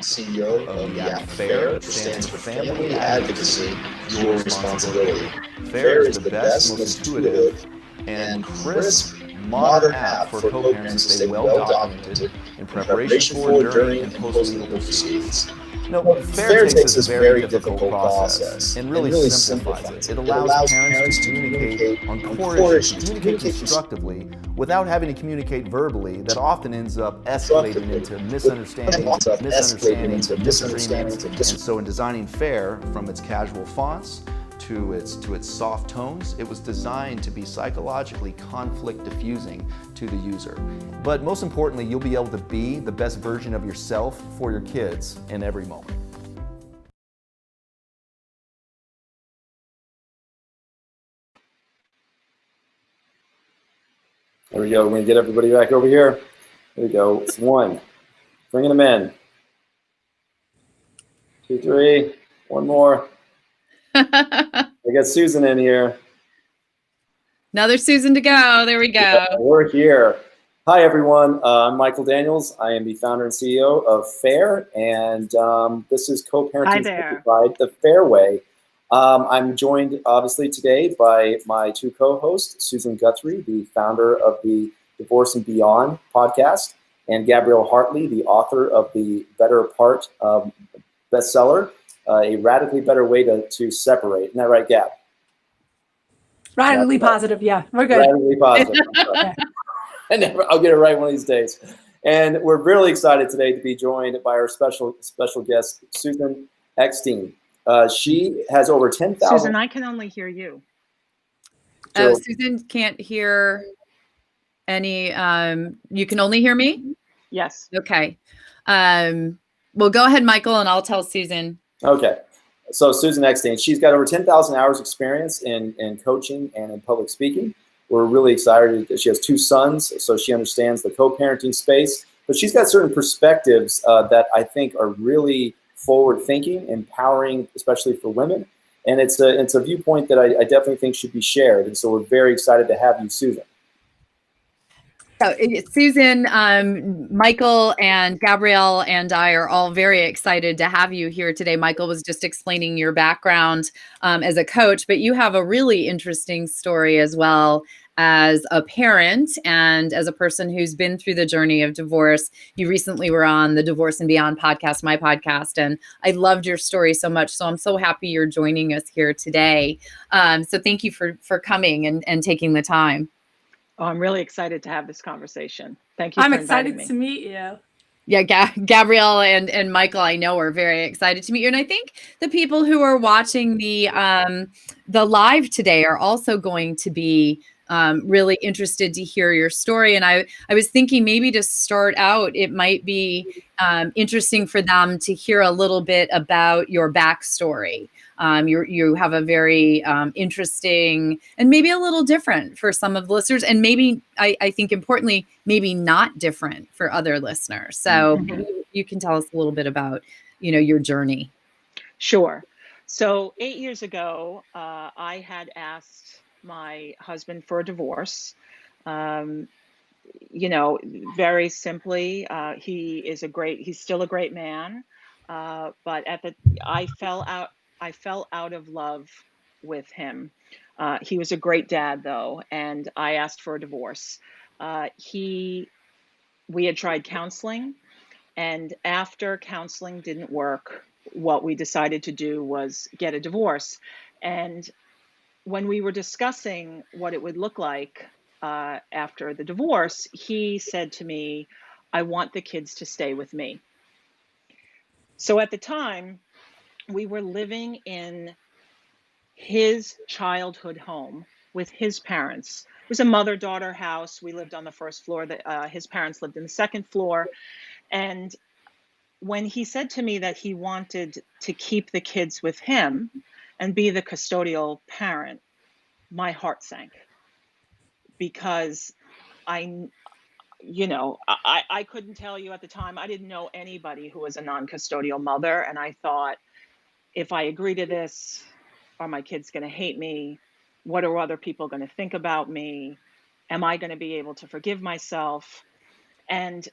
CEO of the app Fayr, which stands for Family Advocacy, Your Responsibility. Fayr is the best, most intuitive, and crisp, modern app for co-parents to stay well documented in preparation for, during, and post-legal proceedings. Now, Fayr takes this very difficult process and really simplifies it. It allows parents to communicate on core issues, to communicate constructively without having to communicate verbally. That often ends up escalating into misunderstandings, disagreements. And so in designing Fayr, from its casual fonts to its soft tones, it was designed to be psychologically conflict diffusing to the user. But most importantly, you'll be able to be the best version of yourself for your kids in every moment. There we go. We're going to get everybody back over here. There we go. It's one. Bringing them in. 2, 3. One more. I got Susan in here. Another Susan to go. There we go. Yeah, we're here. Hi, everyone. I'm Michael Daniels. I am the founder and CEO of Fayr, and this is Co-Parenting Simplified, the Fayr way. I'm joined, obviously, today by my two co-hosts, Susan Guthrie, the founder of the Divorce and Beyond podcast, and Gabrielle Hartley, the author of the Better Part bestseller, A Radically Better Way to Separate. Isn't that right, Gab? Radically positive, yeah, we're good. Radically positive. I'll get it right one of these days. And we're really excited today to be joined by our special guest, Susan Eckstein. She has over 10,000. Susan, I can only hear you. Oh, Susan can't hear any. You can only hear me? Yes. Okay. Well, go ahead, Michael, and I'll tell Susan. Okay. So Susan Eckstein, she's got over 10,000 hours experience in coaching and in public speaking. We're really excited. She has 2 sons, so she understands the co-parenting space. But she's got certain perspectives that I think are really forward-thinking, empowering, especially for women. And it's a viewpoint that I definitely think should be shared. And so we're very excited to have you, Susan. So Susan, Michael and Gabrielle and I are all very excited to have you here today. Michael was just explaining your background as a coach, but you have a really interesting story as well as a parent and as a person who's been through the journey of divorce. You recently were on the Divorce and Beyond podcast, my podcast, and I loved your story so much. So I'm so happy you're joining us here today. So thank you for coming and taking the time. Oh, I'm really excited to have this conversation. Thank you. I'm excited to meet you. Yeah, Gabrielle and Michael, I know, are very excited to meet you. And I think the people who are watching the live today are also going to be really interested to hear your story. And I was thinking maybe to start out, it might be interesting for them to hear a little bit about your backstory. You have a very interesting and maybe a little different for some of the listeners, and maybe I think importantly, maybe not different for other listeners. So maybe you can tell us a little bit about, your journey. Sure. So 8 years ago, I had asked my husband for a divorce. Very simply, he's still a great man, but I fell out of love with him. He was a great dad, though, and I asked for a divorce. We had tried counseling, and after counseling didn't work, what we decided to do was get a divorce. And when we were discussing what it would look like after the divorce, he said to me, "I want the kids to stay with me." So at the time, we were living in his childhood home with his parents. It was a mother-daughter house. We lived on the first floor. His parents lived in the second floor. And when he said to me that he wanted to keep the kids with him and be the custodial parent, my heart sank, because I couldn't tell you at the time. I didn't know anybody who was a non-custodial mother. And I thought, if I agree to this, are my kids going to hate me? What are other people going to think about me? Am I going to be able to forgive myself? And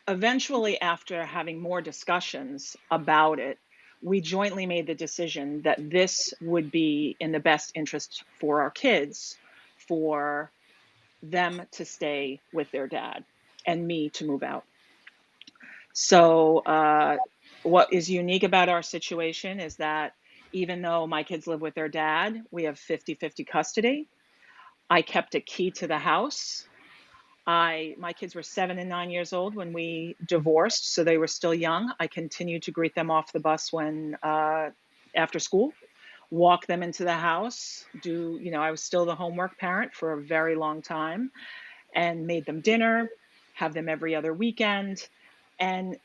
eventually, after having more discussions about it, we jointly made the decision that this would be in the best interest for our kids, for them to stay with their dad and me to move out. So what is unique about our situation is that even though my kids live with their dad, we have 50-50 custody. I kept a key to the house. My kids were 7 and 9 years old when we divorced, so they were still young. I continued to greet them off the bus when after school, walk them into the house, I was still the homework parent for a very long time, and made them dinner, have them every other weekend. And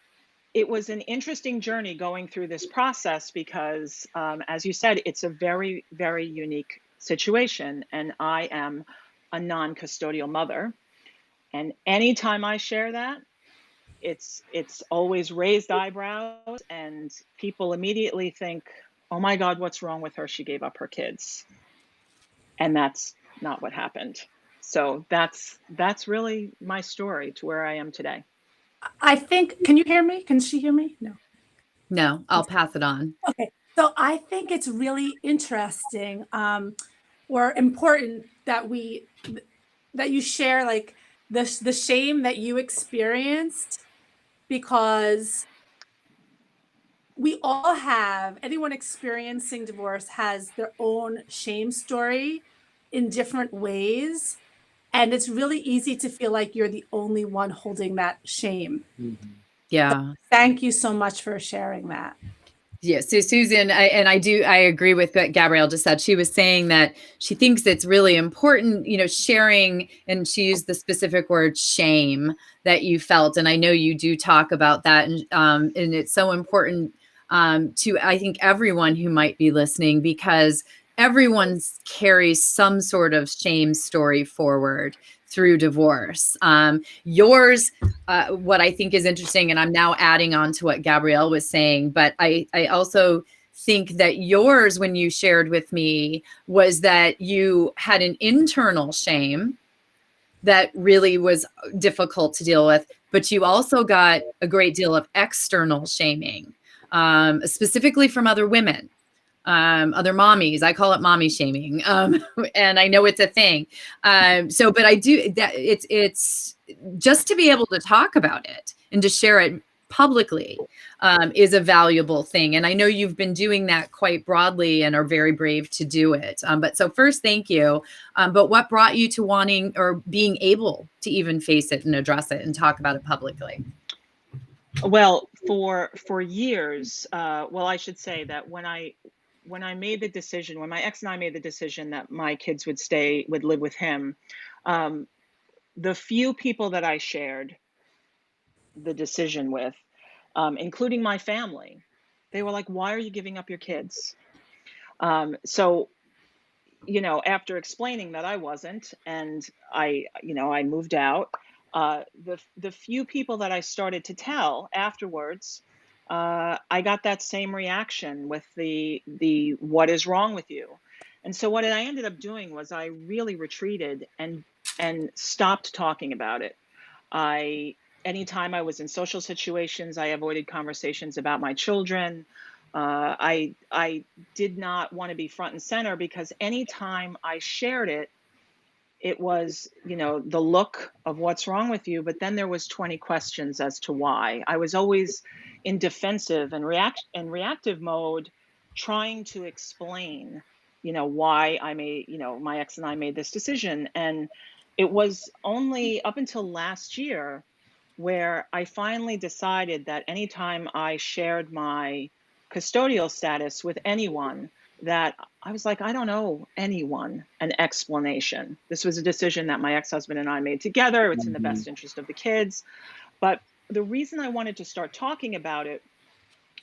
it was an interesting journey going through this process because, as you said, it's a very, very unique situation. And I am a non-custodial mother. And anytime I share that, it's always raised eyebrows, and people immediately think, oh my God, what's wrong with her? She gave up her kids. And that's not what happened. So that's really my story to where I am today. I think, can you hear me? Can she hear me? No. No, I'll pass it on. Okay. So I think it's really interesting or important that you share like the shame that you experienced, because we all have, anyone experiencing divorce has their own shame story in different ways. And it's really easy to feel like you're the only one holding that shame. Yeah. So thank you so much for sharing that. Yeah. So Susan, I agree with what Gabrielle just said. She was saying that she thinks it's really important, sharing, and she used the specific word shame that you felt. And I know you do talk about that. And it's so important to, I think, everyone who might be listening, because everyone carries some sort of shame story forward through divorce. Yours, what I think is interesting, and I'm now adding on to what Gabrielle was saying, but I also think that yours, when you shared with me, was that you had an internal shame that really was difficult to deal with, but you also got a great deal of external shaming, specifically from other women. Other mommies, I call it mommy shaming. And I know it's a thing. But I do that. It's just to be able to talk about it and to share it publicly is a valuable thing. And I know you've been doing that quite broadly and are very brave to do it. But so first, thank you. But what brought you to wanting or being able to even face it and address it and talk about it publicly? Well, for years, I should say that when I made the decision, when my ex and I made the decision that my kids would live with him, the few people that I shared the decision with, including my family, they were like, why are you giving up your kids? So, after explaining that I wasn't, and I moved out, the few people that I started to tell afterwards, I got that same reaction with the what is wrong with you? And so what I ended up doing was I really retreated and stopped talking about it. Anytime I was in social situations, I avoided conversations about my children. I did not want to be front and center, because anytime I shared it, it was, the look of what's wrong with you. But then there was 20 questions as to why. I was always in defensive and reactive mode, trying to explain, why my ex and I made this decision. And it was only up until last year where I finally decided that anytime I shared my custodial status with anyone, that I was like, I don't owe anyone an explanation. This was a decision that my ex-husband and I made together. It's in the best interest of the kids. But the reason I wanted to start talking about it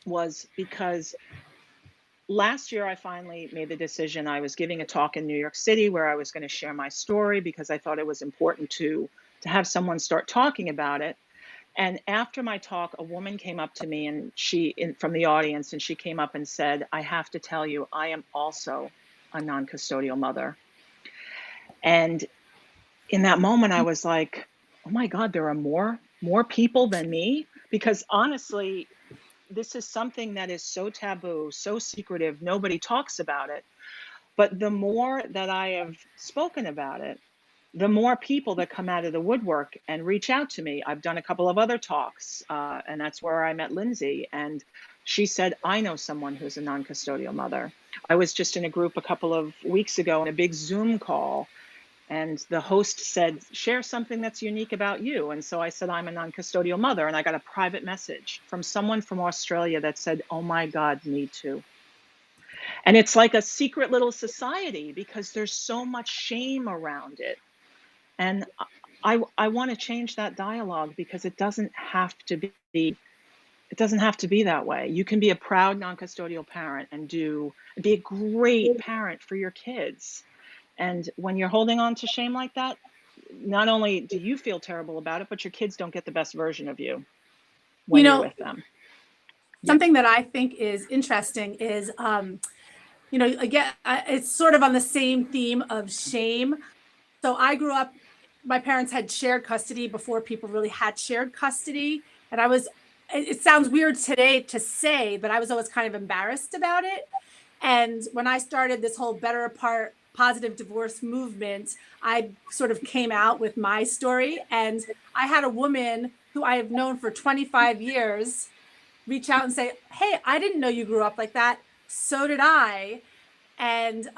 was because last year I finally made the decision. I was giving a talk in New York City where I was going to share my story, because I thought it was important to have someone start talking about it. And after my talk, a woman came up to me, and from the audience, and she came up and said, I have to tell you, I am also a non-custodial mother. And in that moment, I was like, oh my God, there are more more people than me, because honestly, this is something that is so taboo, so secretive, nobody talks about it. But the more that I have spoken about it, the more people that come out of the woodwork and reach out to me. I've done a couple of other talks, and that's where I met Lindsay. And she said, I know someone who's a non-custodial mother. I was just in a group a couple of weeks ago in a big Zoom call, and the host said, share something that's unique about you. And so I said, I'm a non-custodial mother. And I got a private message from someone from Australia that said, oh my God, me too. And it's like a secret little society because there's so much shame around it. And I want to change that dialogue because it doesn't have to be that way. You can be a proud non-custodial parent and be a great parent for your kids. And when you're holding on to shame like that, not only do you feel terrible about it, but your kids don't get the best version of you when you're with them. Something that I think is interesting is, again, it's sort of on the same theme of shame. So I grew up, my parents had shared custody before people really had shared custody. And it sounds weird today to say, but I was always kind of embarrassed about it. And when I started this whole Better Apart positive divorce movement, I sort of came out with my story. And I had a woman who I have known for 25 years reach out and say, hey, I didn't know you grew up like that. So did I. And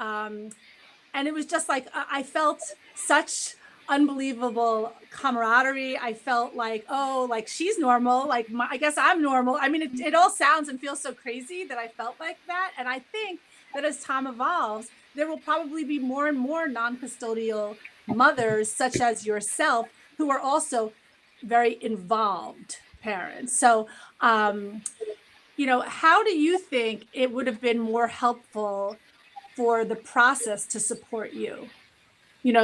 it was just like, I felt such unbelievable camaraderie. I felt like, oh, like she's normal. Like, I guess I'm normal. I mean, it all sounds and feels so crazy that I felt like that. And I think that as time evolves, there will probably be more and more non-custodial mothers, such as yourself, who are also very involved parents. So, how do you think it would have been more helpful for the process to support you?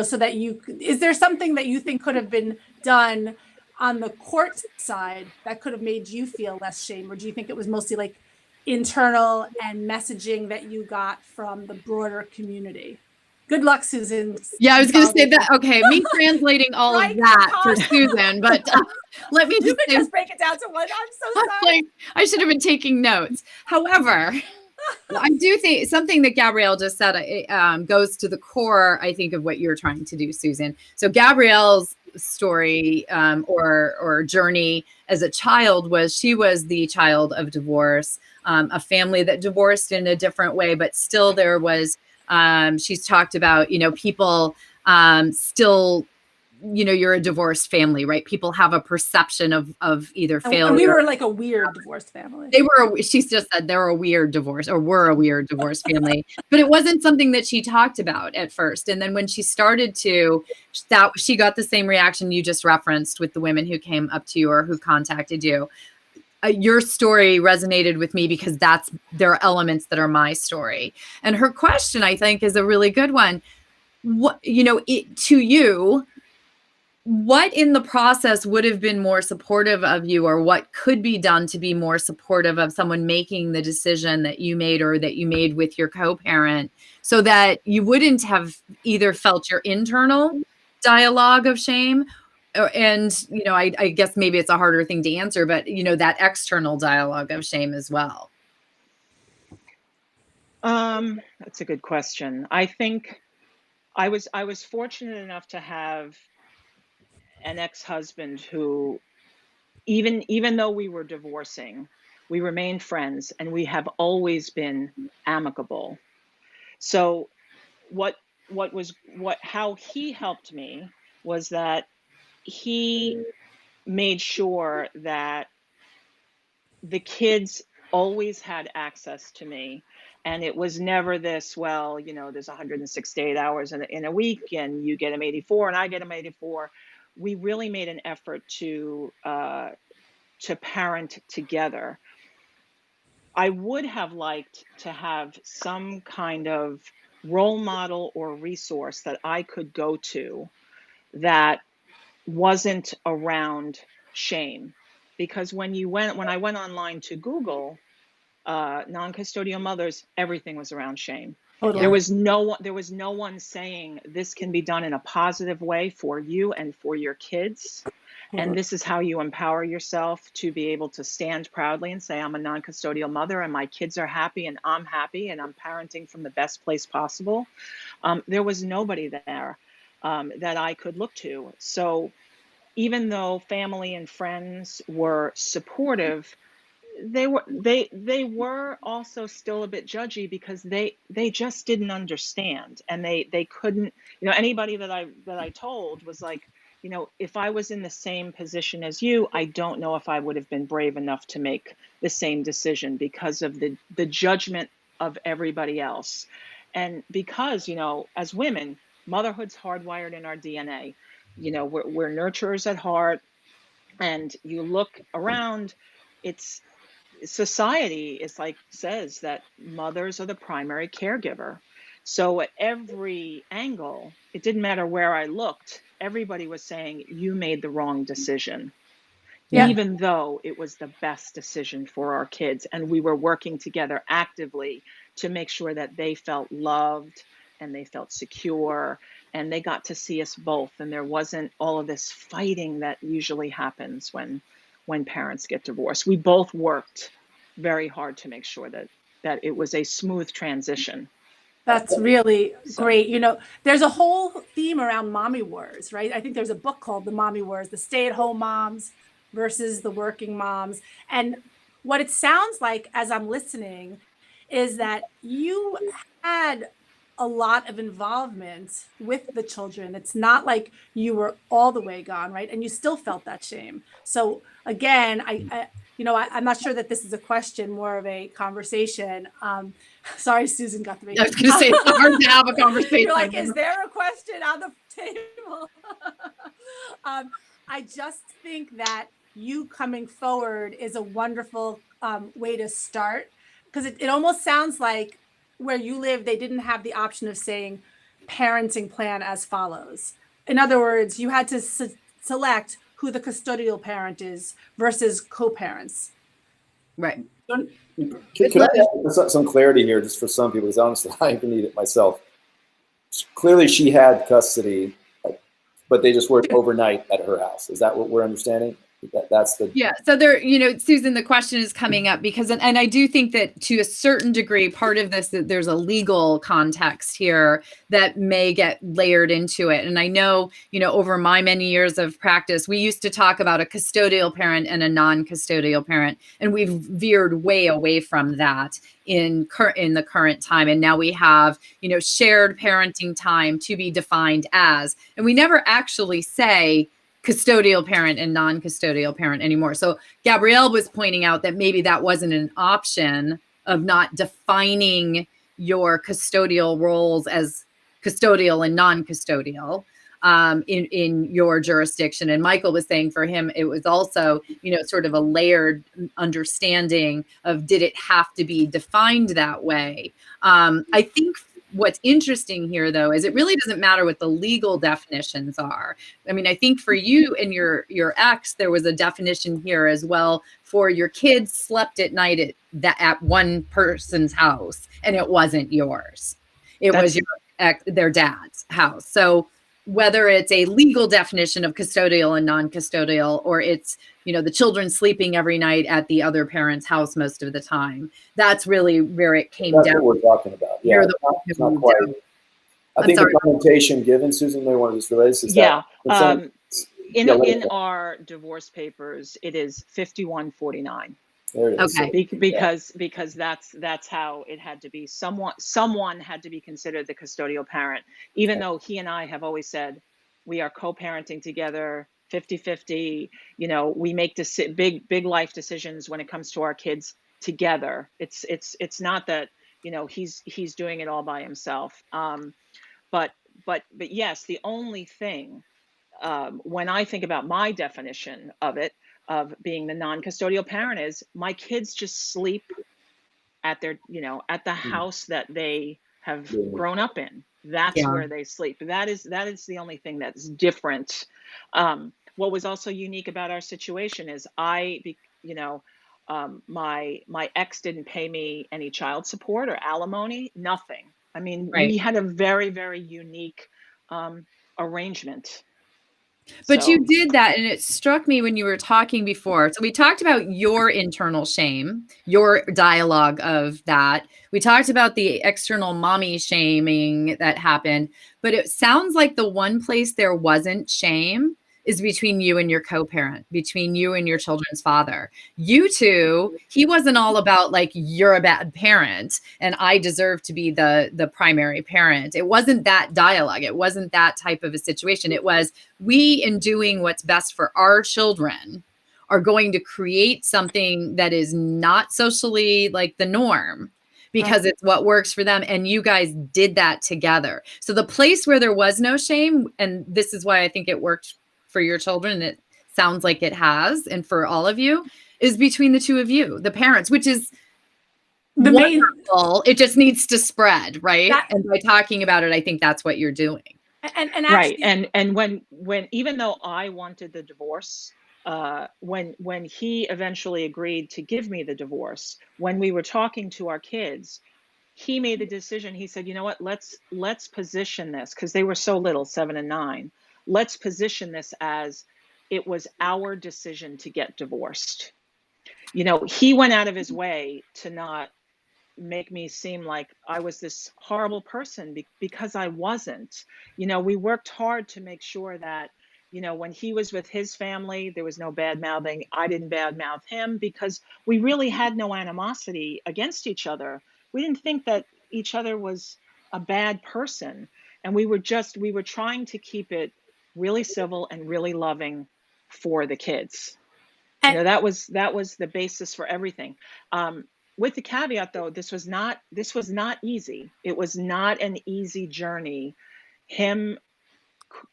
So that is there something that you think could have been done on the court side that could have made you feel less shame? Or do you think it was mostly like internal and messaging that you got from the broader community? Good luck, Susan. Yeah, I was going to say that. Okay, me translating all of that for Susan, but let me just break it down to one. I'm so sorry. I should have been taking notes. However, I do think something that Gabrielle just said goes to the core, I think, of what you're trying to do, Susan. So Gabrielle's story or journey as a child she was the child of divorce, a family that divorced in a different way, but still there was, she's talked about, people still, you're a divorced family, right? People have a perception of either failure. And we were like a weird divorced family. She just said they were a weird divorce were a weird divorce family, but it wasn't something that she talked about at first. And then when she started she got the same reaction you just referenced with the women who came up to you or who contacted you. Your story resonated with me because there are elements that are my story. And her question, I think, is a really good one. What, to you, what in the process would have been more supportive of you, or what could be done to be more supportive of someone making the decision that you made or that you made with your co-parent, so that you wouldn't have either felt your internal dialogue of shame and, I guess maybe it's a harder thing to answer, but, that external dialogue of shame as well? That's a good question. I think I was fortunate enough to have an ex-husband who, even though we were divorcing, we remained friends and we have always been amicable. So how he helped me was that he made sure that the kids always had access to me. And it was never this, well, there's 168 hours in a week and you get them 84 and I get them 84. We really made an effort to parent together. I would have liked to have some kind of role model or resource that I could go to that wasn't around shame. Because when I went online to Google non-custodial mothers, everything was around shame. Totally. There was no one saying this can be done in a positive way for you and for your kids. And this is how you empower yourself to be able to stand proudly and say, I'm a non-custodial mother and my kids are happy and I'm happy and I'm parenting from the best place possible. There was nobody there that I could look to. So even though family and friends were supportive, they were also still a bit judgy because they just didn't understand, and they couldn't, anybody that I told was like, if I was in the same position as you, I don't know if I would have been brave enough to make the same decision because of the judgment of everybody else. And because, as women, motherhood's hardwired in our DNA. We're nurturers at heart, and you look around, it's society is like says that mothers are the primary caregiver. So at every angle, it didn't matter where I looked, everybody was saying you made the wrong decision. Yeah. Even though it was the best decision for our kids, and we were working together actively to make sure that they felt loved and they felt secure and they got to see us both, and there wasn't all of this fighting that usually happens when parents get divorced. We both worked very hard to make sure that it was a smooth transition. That's really So great. There's a whole theme around mommy wars, right? I think there's a book called The Mommy Wars, the stay-at-home moms versus the working moms. And what it sounds like as I'm listening is that you had a lot of involvement with the children. It's not like you were all the way gone, right? And you still felt that shame. So again, I'm not sure that this is a question, more of a conversation. Sorry, Susan Guthrie. I was going to say, it's hard to have a conversation. You're like, is there a question on the table? I just think that you coming forward is a wonderful way to start, because it almost sounds like where you live, they didn't have the option of saying parenting plan as follows. In other words, you had to select who the custodial parent is versus co-parents. Right. Can I add some clarity here just for some people, because honestly, I even need it myself. Clearly, she had custody, but they just worked overnight at her house. Is that what we're understanding? That's the... Yeah. So there, Susan, the question is coming up because, and I do think that to a certain degree, part of this, that there's a legal context here that may get layered into it. And I know, over my many years of practice, we used to talk about a custodial parent and a non-custodial parent, and we've veered way away from that in the current time. And now we have, shared parenting time to be defined as, and we never actually say custodial parent and non-custodial parent anymore. So Gabrielle was pointing out that maybe that wasn't an option of not defining your custodial roles as custodial and non-custodial in your jurisdiction. And Michael was saying for him, it was also, sort of a layered understanding of, did it have to be defined that way? I think what's interesting here, though, is it really doesn't matter what the legal definitions are. I mean, I think for you and your ex, there was a definition here as well for your kids slept at night at one person's house, and it wasn't yours. It was their dad's house. So whether it's a legal definition of custodial and non-custodial, or it's, the children sleeping every night at the other parent's house most of the time, that's really where it came down. That's what we're talking about. Yeah, it's not quite. I think the connotation given, Susan, may want to just relate this. Yeah. In our divorce papers, it is 5149. There it is. Okay. Because that's how it had to be. Someone had to be considered the custodial parent, even though he and I have always said we are co-parenting together, 50-50. We make big life decisions when it comes to our kids together. It's not that he's doing it all by himself. But yes, the only thing when I think about my definition of it, of being the non-custodial parent, is my kids just sleep at their, at the house that they have grown up in. That's where they sleep. That is the only thing that's different. What was also unique about our situation is my ex didn't pay me any child support or alimony, nothing. I mean, we had a very, very unique arrangement. But So, you did that, and it struck me when you were talking before. So we talked about your internal shame, your dialogue of that. We talked about the external mommy shaming that happened, but it sounds like the one place there wasn't shame is between you and your co-parent, between you and your children's father. You two, he wasn't all about like, you're a bad parent and I deserve to be the primary parent. It wasn't that dialogue. It wasn't that type of a situation. It was, we, in doing what's best for our children, are going to create something that is not socially like the norm because it's what works for them. And you guys did that together. So the place where there was no shame, and this is why I think it worked for your children, it sounds like it has, and for all of you, is between the two of you, the parents, which is the wonderful. It just needs to spread, right? And by talking about it, I think that's what you're doing. And right. actually, And when even though I wanted the divorce, when he eventually agreed to give me the divorce, when we were talking to our kids, he made the decision. He said, you know what, let's position this, because they were so little, 7 and 9. Let's position this as it was our decision to get divorced. You know, he went out of his way to not make me seem like I was this horrible person, because I wasn't. You know, we worked hard to make sure that, you know, when he was with his family, there was no bad mouthing. I didn't bad mouth him, because we really had no animosity against each other. We didn't think that each other was a bad person. And we were trying to keep it really civil and really loving for the kids. You know, that was the basis for everything. With the caveat, though, this was not easy. It was not an easy journey. Him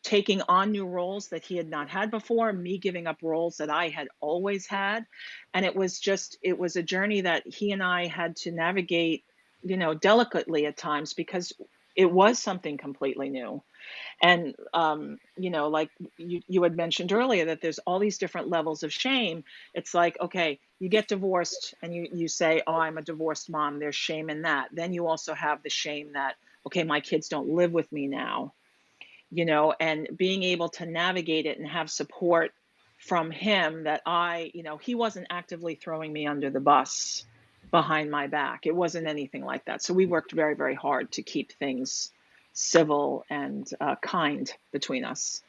taking on new roles that he had not had before, me giving up roles that I had always had. And it was a journey that he and I had to navigate, you know, delicately at times, because it was something completely new. And, you know, like you had mentioned earlier, that there's all these different levels of shame. It's like, okay, you get divorced and you say, oh, I'm a divorced mom. There's shame in that. Then you also have the shame that, okay, my kids don't live with me now, you know, and being able to navigate it and have support from him, that you know, he wasn't actively throwing me under the bus behind my back. It wasn't anything like that. So we worked very, very hard to keep things civil and kind between us.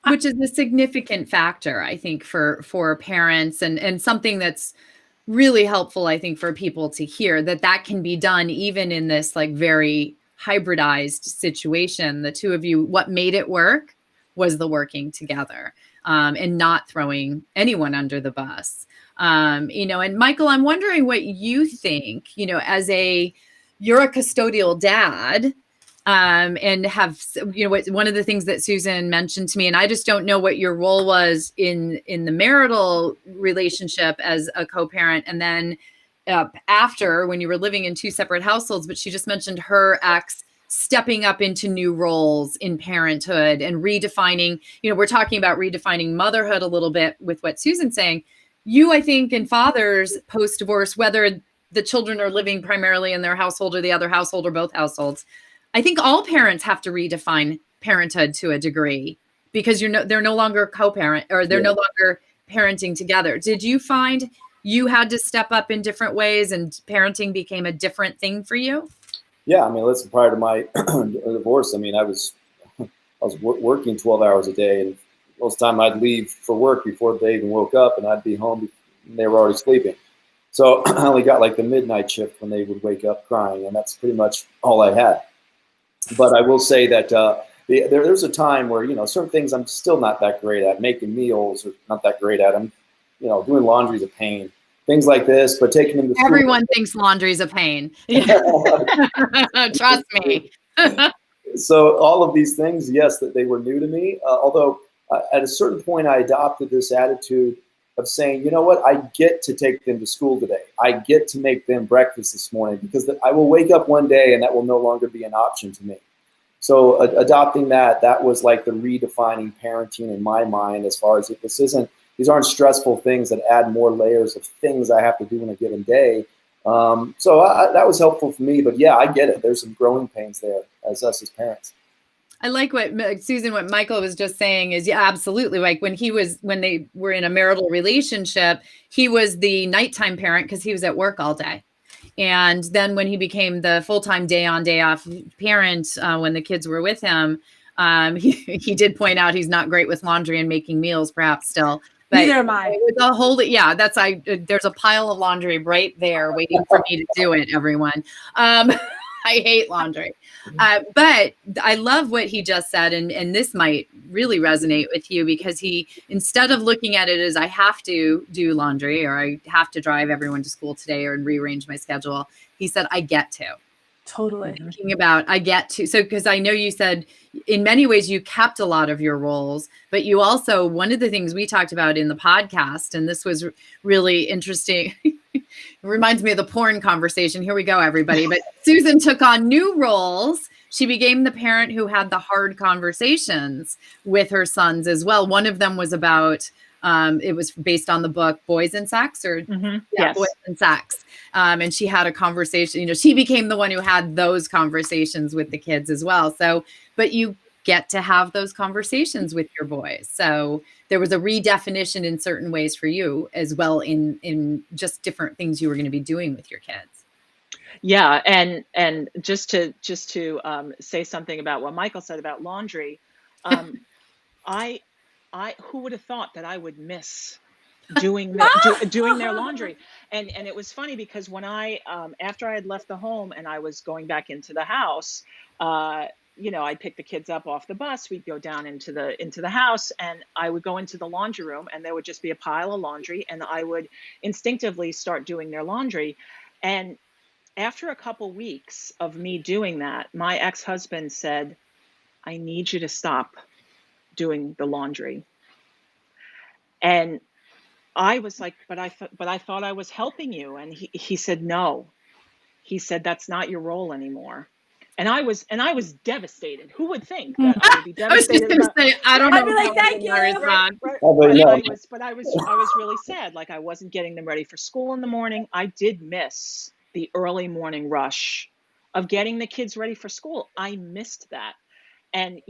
Which is a significant factor, I think, for parents, and something that's really helpful, I think, for people to hear, that can be done even in this like very hybridized situation. The two of you, what made it work was the working together, and not throwing anyone under the bus. You know, and Michael, I'm wondering what you think, you know, you're a custodial dad, and have, you know, one of the things that Susan mentioned to me, and I just don't know what your role was in the marital relationship as a co-parent, and then after, when you were living in two separate households, but she just mentioned her ex stepping up into new roles in parenthood and redefining, you know, we're talking about redefining motherhood a little bit with what Susan's saying. You, I think, and fathers post-divorce, whether the children are living primarily in their household or the other household or both households, I think all parents have to redefine parenthood to a degree, because they're no longer co-parent, or they're no longer parenting together. Did you find you had to step up in different ways and parenting became a different thing for you? Yeah, I mean, listen, prior to my divorce, I mean, I was working 12 hours a day, and most of the time I'd leave for work before they even woke up, and I'd be home and they were already sleeping. So I only got like the midnight shift when they would wake up crying, and that's pretty much all I had. But I will say that there's a time where, you know, certain things I'm still not that great at. Making meals, or not that great at them. You know, doing laundry is a pain. Things like this, but taking them to school. Everyone thinks laundry's a pain. Trust me. So all of these things, yes, that they were new to me. Although at a certain point, I adopted this attitude of saying, you know what, I get to take them to school today. I get to make them breakfast this morning, because I will wake up one day and that will no longer be an option to me. So adopting that was like the redefining parenting in my mind, as far as these aren't stressful things that add more layers of things I have to do in a given day. So that was helpful for me. But yeah, I get it. There's some growing pains there as us as parents. I like what Susan, what Michael was just saying is, yeah, absolutely. Like when they were in a marital relationship, he was the nighttime parent because he was at work all day. And then when he became the full-time day on, day off parent, when the kids were with him, he did point out he's not great with laundry and making meals, perhaps still. But neither am I. There's a pile of laundry right there waiting for me to do it, everyone. I hate laundry. But I love what he just said. And this might really resonate with you because he, instead of looking at it as I have to do laundry or I have to drive everyone to school today or rearrange my schedule, he said, I get to. Totally. Thinking about, I get to. So, because I know you said in many ways you kept a lot of your roles, but you also, one of the things we talked about in the podcast, and this was really interesting. It reminds me of the porn conversation. Here we go, everybody. But Susan took on new roles. She became the parent who had the hard conversations with her sons as well. One of them was about, it was based on the book Boys and Sex, or Yes. Boys and Sex. And she had a conversation, she became the one who had those conversations with the kids as well. So, but you get to have those conversations with your boys. So there was a redefinition in certain ways for you as well in just different things you were going to be doing with your kids. Yeah. And just to say something about what Michael said about laundry. Who would have thought that I would miss doing their laundry? And it was funny because when I after I had left the home and I was going back into the house, I'd pick the kids up off the bus, we'd go down into the house, and I would go into the laundry room and there would just be a pile of laundry, and I would instinctively start doing their laundry. And after a couple weeks of me doing that, my ex-husband said, I need you to stop doing the laundry. And I was like, but I thought I was helping you. And he said, no. He said, that's not your role anymore. And I was devastated. Who would think that I would be devastated? I was just going to say, I don't know. I'd be like, thank you. But I was really sad. Like I wasn't getting them ready for school in the morning. I did miss the early morning rush of getting the kids ready for school. I missed that. And,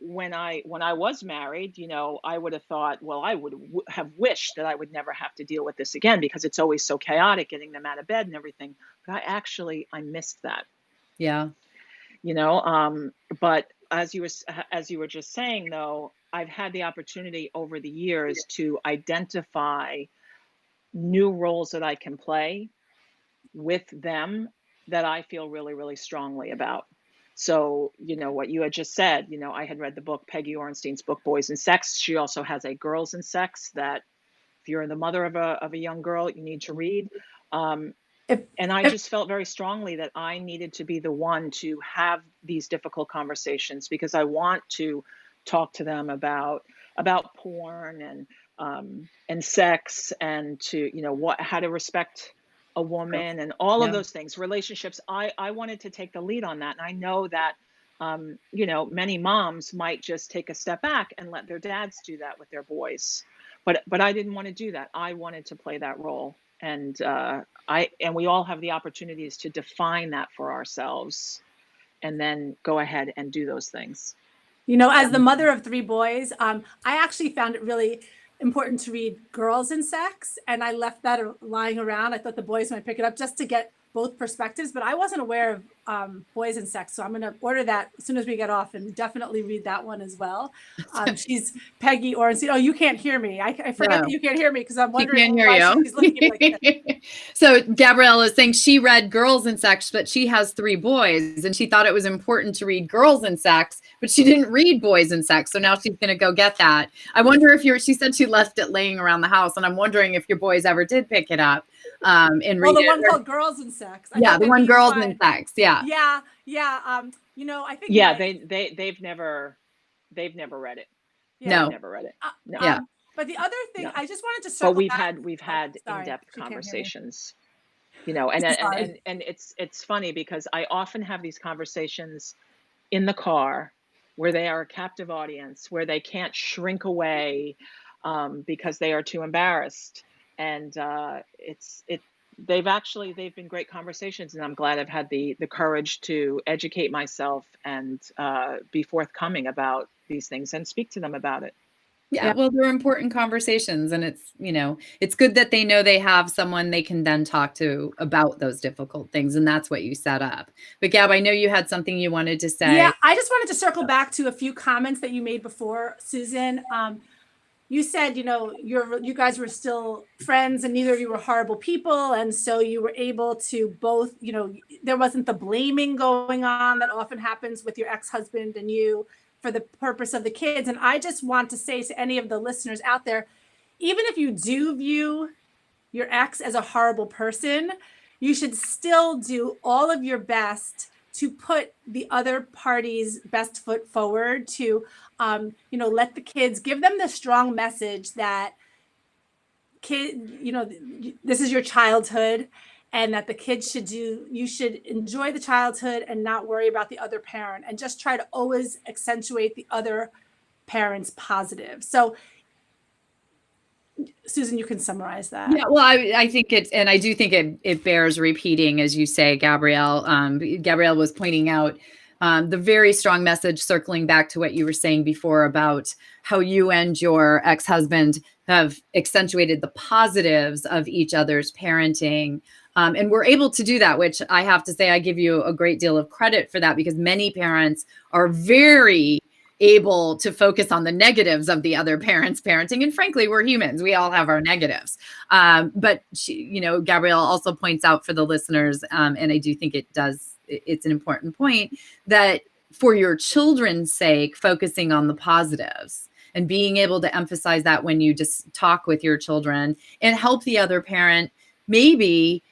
when I was married, I would have thought, well, I would have wished that I would never have to deal with this again because it's always so chaotic getting them out of bed and everything. But I missed that. Yeah. But as you were just saying, though, I've had the opportunity over the years to identify new roles that I can play with them that I feel really, really strongly about. So, what you had just said, I had read the book, Peggy Orenstein's book, Boys and Sex. She also has a Girls and Sex that if you're the mother of a young girl, you need to read. And I just felt very strongly that I needed to be the one to have these difficult conversations because I want to talk to them about porn and sex and to, how to respect a woman and all of those things, relationships. I wanted to take the lead on that. And I know that, many moms might just take a step back and let their dads do that with their boys. But I didn't want to do that. I wanted to play that role. And we all have the opportunities to define that for ourselves and then go ahead and do those things. As the mother of 3 boys, I actually found it really important to read Girls and Sex, and I left that lying around. I thought the boys might pick it up just to get both perspectives, but I wasn't aware of Boys and Sex, so I'm going to order that as soon as we get off and definitely read that one as well. She's Peggy Orenstein. Oh, you can't hear me. I forget that you can't hear me because I'm wondering why she's looking at me like this. So Gabrielle is saying she read Girls and Sex, but she has 3 boys, and she thought it was important to read Girls and Sex, but she didn't read Boys and Sex, so now she's going to go get that. I wonder if she said she left it laying around the house, and I'm wondering if your boys ever did pick it up. And read the one called Girls and Sex. The one Girls and Sex. Yeah. I think. Yeah, they've never read it. Yeah. No, never read it. No. But the other thing, I just wanted to circle back. But we've had in-depth conversations. And it's funny because I often have these conversations in the car where they are a captive audience, where they can't shrink away because they are too embarrassed. And they've been great conversations, and I'm glad I've had the courage to educate myself and be forthcoming about these things and speak to them about it. Yeah, well, they're important conversations, and it's, it's good that they know they have someone they can then talk to about those difficult things, and that's what you set up. But Gab, I know you had something you wanted to say. Yeah, I just wanted to circle back to a few comments that you made before, Susan. You said, you guys were still friends and neither of you were horrible people. And so you were able to both, there wasn't the blaming going on that often happens with your ex-husband and you for the purpose of the kids. And I just want to say to any of the listeners out there, even if you do view your ex as a horrible person, you should still do all of your best to put the other party's best foot forward, to let the kids, give them the strong message that this is your childhood, and that the kids you should enjoy the childhood and not worry about the other parent, and just try to always accentuate the other parent's positive. So Susan, you can summarize that. Yeah, well, I think and I do think it bears repeating, as you say, Gabrielle. Gabrielle was pointing out the very strong message, circling back to what you were saying before about how you and your ex-husband have accentuated the positives of each other's parenting. And we're able to do that, which I have to say, I give you a great deal of credit for that, because many parents are very able to focus on the negatives of the other parent's parenting. And frankly, we're humans. We all have our negatives. But Gabrielle also points out for the listeners, and I do think it's an important point, that for your children's sake, focusing on the positives and being able to emphasize that when you just talk with your children, and help the other parent, maybe,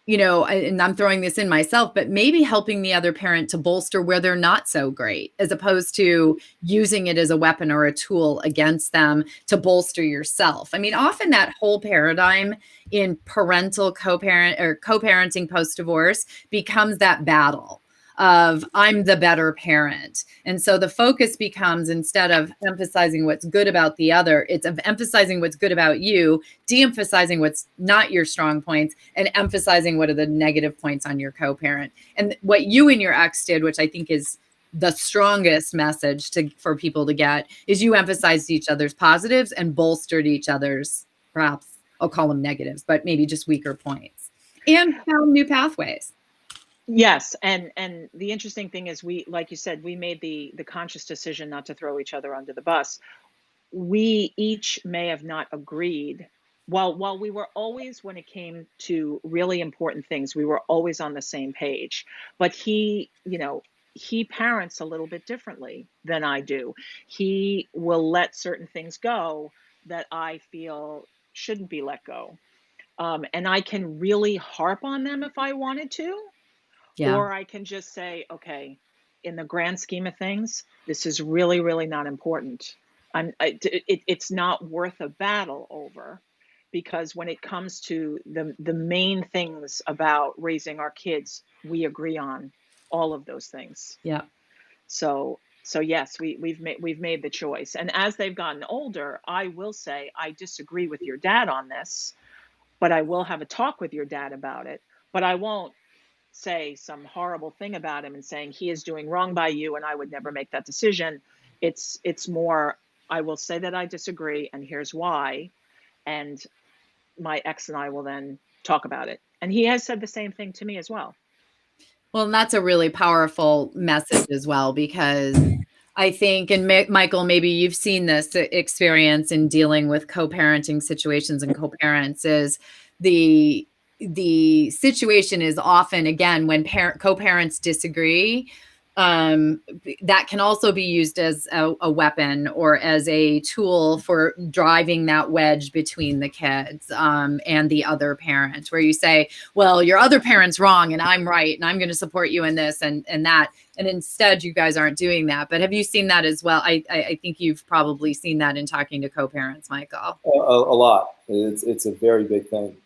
and I'm throwing this in myself, but maybe helping the other parent to bolster where they're not so great, as opposed to using it as a weapon or a tool against them to bolster yourself. I mean, often that whole paradigm in parental co-parenting post-divorce becomes that battle of I'm the better parent. And so the focus becomes, instead of emphasizing what's good about the other, it's of emphasizing what's good about you, de-emphasizing what's not your strong points, and emphasizing what are the negative points on your co-parent. And what you and your ex did, which I think is the strongest message for people to get, is you emphasized each other's positives and bolstered each other's, perhaps I'll call them negatives, but maybe just weaker points, and found new pathways. Yes, and the interesting thing is, we, like you said, we made the conscious decision not to throw each other under the bus. We each may have not agreed. While we were always, when it came to really important things, we were always on the same page. But he parents a little bit differently than I do. He will let certain things go that I feel shouldn't be let go. And I can really harp on them if I wanted to. Yeah. Or I can just say, okay, in the grand scheme of things, this is really, really not important. It's not worth a battle over, because when it comes to the main things about raising our kids, we agree on all of those things. Yeah. So yes, we've made the choice. And as they've gotten older, I will say, I disagree with your dad on this, but I will have a talk with your dad about it. But I won't say some horrible thing about him and saying he is doing wrong by you and I would never make that decision. It's more, I will say that I disagree and here's why, and my ex and I will then talk about it. And he has said the same thing to me as well. Well, and that's a really powerful message as well, because I think, and Michael, maybe you've seen this experience in dealing with co-parenting situations and co-parents, is the situation is often, again, when co-parents disagree, that can also be used as a weapon or as a tool for driving that wedge between the kids and the other parent, where you say, well, your other parent's wrong and I'm right, and I'm going to support you in this and that. And instead, you guys aren't doing that. But have you seen that as well? I think you've probably seen that in talking to co-parents, Michael. A lot. It's a very big thing.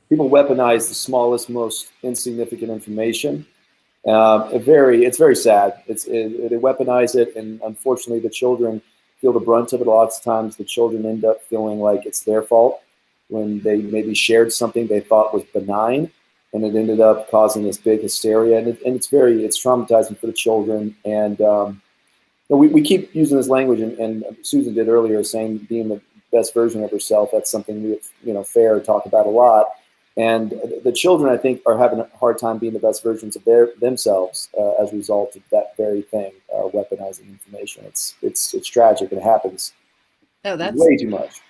People weaponize the smallest, most insignificant information. It's very sad. They weaponize it, and unfortunately, the children feel the brunt of it. Lots of times, the children end up feeling like it's their fault. when they maybe shared something they thought was benign, and it ended up causing this big hysteria, and it's traumatizing for the children. And we keep using this language, and Susan did earlier, saying being the best version of herself. That's something we, Fayr talk about a lot. And the children, I think, are having a hard time being the best versions of themselves as a result of that very thing, weaponizing information. It's tragic. It happens. Oh, that's way too much.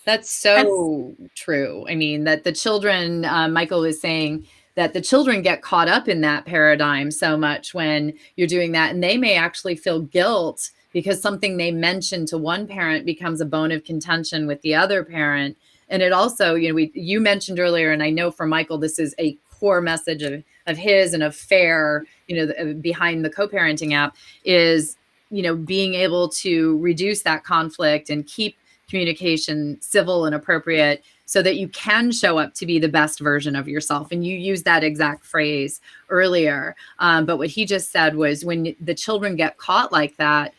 That's so true. I mean, that the children, Michael was saying that the children get caught up in that paradigm so much when you're doing that, and they may actually feel guilt because something they mentioned to one parent becomes a bone of contention with the other parent. And it also, you mentioned earlier, and I know for Michael, this is a core message of his and of Fayr, behind the co-parenting app, is, being able to reduce that conflict and keep communication civil and appropriate so that you can show up to be the best version of yourself. And you used that exact phrase earlier. But what he just said was, when the children get caught like that,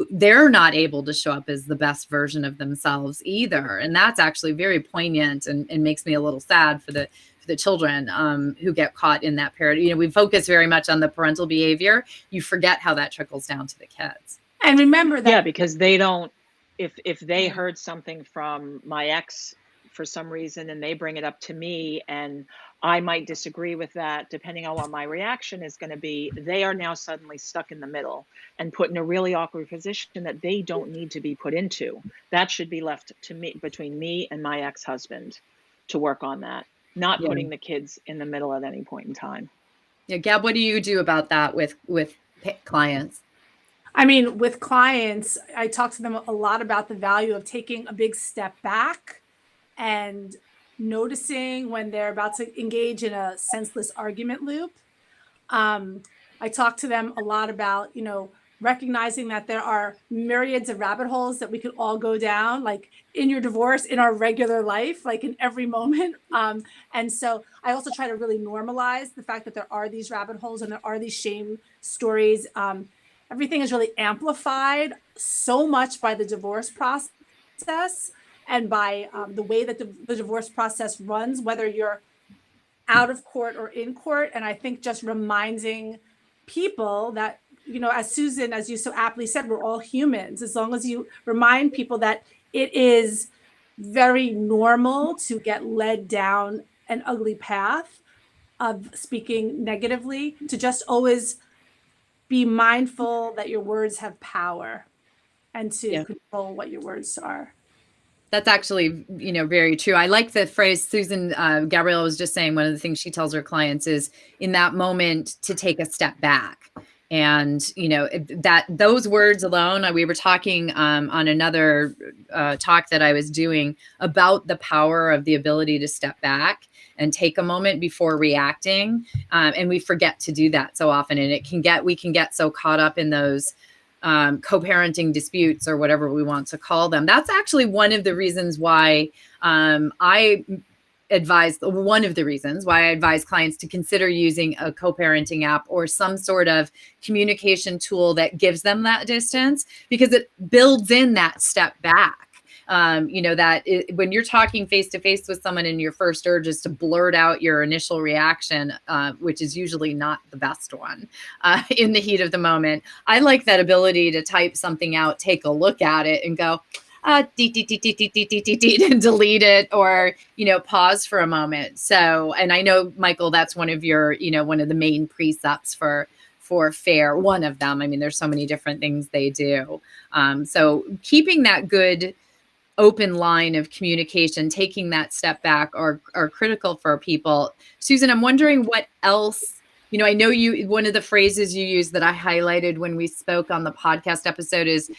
they're not able to show up as the best version of themselves either. And that's actually very poignant and makes me a little sad for the children who get caught in that paradigm. We focus very much on the parental behavior. You forget how that trickles down to the kids. And remember that. Yeah, because they don't, if they heard something from my ex for some reason and they bring it up to me and I might disagree with that, depending on what my reaction is going to be, they are now suddenly stuck in the middle and put in a really awkward position that they don't need to be put into. That should be left to me, between me and my ex-husband, to work on that, not putting the kids in the middle at any point in time. Yeah, Gab, what do you do about that with clients? I mean, with clients, I talk to them a lot about the value of taking a big step back and noticing when they're about to engage in a senseless argument loop. I talk to them a lot about, recognizing that there are myriads of rabbit holes that we could all go down, like in your divorce, in our regular life, like in every moment. And so I also try to really normalize the fact that there are these rabbit holes and there are these shame stories. Everything is really amplified so much by the divorce process and by the way that the divorce process runs, whether you're out of court or in court. And I think just reminding people that, as Susan, as you so aptly said, we're all humans. As long as you remind people that it is very normal to get led down an ugly path of speaking negatively, to just always be mindful that your words have power and to control what your words are. That's actually, very true. I like the phrase Susan, Gabrielle was just saying, one of the things she tells her clients is in that moment to take a step back. And, that those words alone, we were talking on another talk that I was doing about the power of the ability to step back and take a moment before reacting. And we forget to do that so often. And we can get so caught up in those co-parenting disputes or whatever we want to call them. That's actually one of the reasons why I advise clients to consider using a co-parenting app or some sort of communication tool that gives them that distance, because it builds in that step back. When you're talking face to face with someone and your first urge is to blurt out your initial reaction, which is usually not the best one in the heat of the moment, I like that ability to type something out, take a look at it and go, and delete it, or, pause for a moment. So, and I know, Michael, that's one of your, one of the main precepts for Fayr, one of them. I mean, there's so many different things they do. So keeping that good open line of communication, taking that step back are critical for people. Susan, I'm wondering what else, I know one of the phrases you used that I highlighted when we spoke on the podcast episode is